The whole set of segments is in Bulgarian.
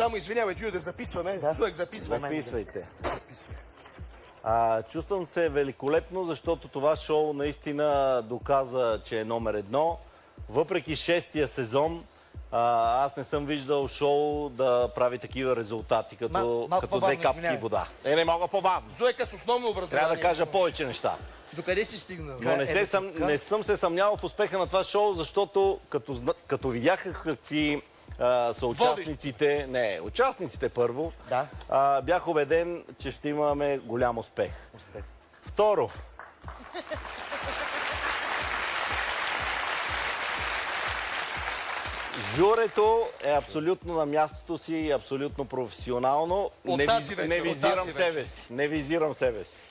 Само извинявай, чуя да записваме. Да. Слуех, записвай. Записвайте. Чувствам се великолепно, защото това шоу наистина доказа, че е номер едно. Въпреки шестия сезон, аз не съм виждал шоу да прави такива резултати, като две капки вода. Не мога по-бавно. Зуека с основно образование. Трябва да кажа повече неща. Докъде си стигнал? Но не съм се съмнявал в успеха на това шоу, защото като видяха какви са участниците, участниците първо, бях убеден, че ще имаме голям успех. Второ, журето е абсолютно на мястото си и абсолютно професионално. Не визирам себе си.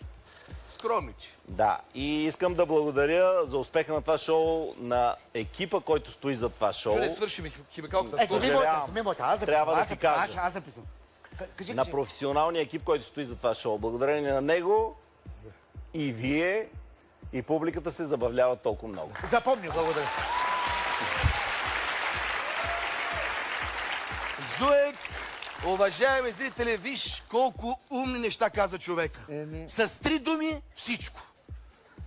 Скромничи. Да, и искам да благодаря за успеха на това шоу на екипа, който стои за това шоу. Чуде, свърши химикалката. Трябва да ти кажа. Аз записвам. На професионалния екип, който стои за това шоу. Благодарение на него и вие, и публиката се забавляват толкова много. Запомни. Благодаря. Зуек, уважаеми зрители, виж колко умни неща каза човека. С 3 думи всичко.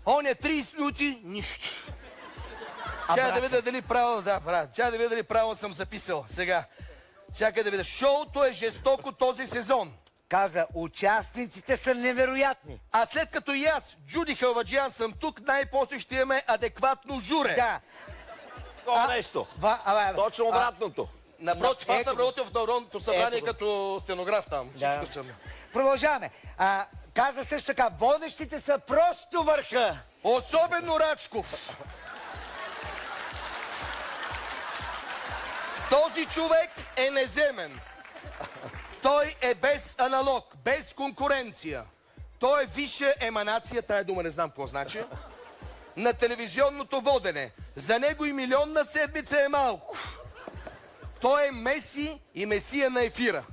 Он е 30 минути нищо. Чакай да видя дали правилно, чакай да видя дали правилно съм записал сега. Чакай да видя. Шоуто е жестоко този сезон. Каза, участниците са невероятни. А след като и аз, Джуди Халваджиян, съм тук, най-после ще имаме адекватно журе. Да. Това нещо. Точно обратното. Напротив, аз съм работил в Народното събрание като стенограф там. Всичко съм. Продължаваме. Каза също така, водещите са просто върха. Особено Рачков. Този човек е неземен. Той е без аналог, без конкуренция. Той е висша еманация, тая дума не знам какво значи, на телевизионното водене. За него и милионна седмица е малко. Той е Меси и Месия на ефира.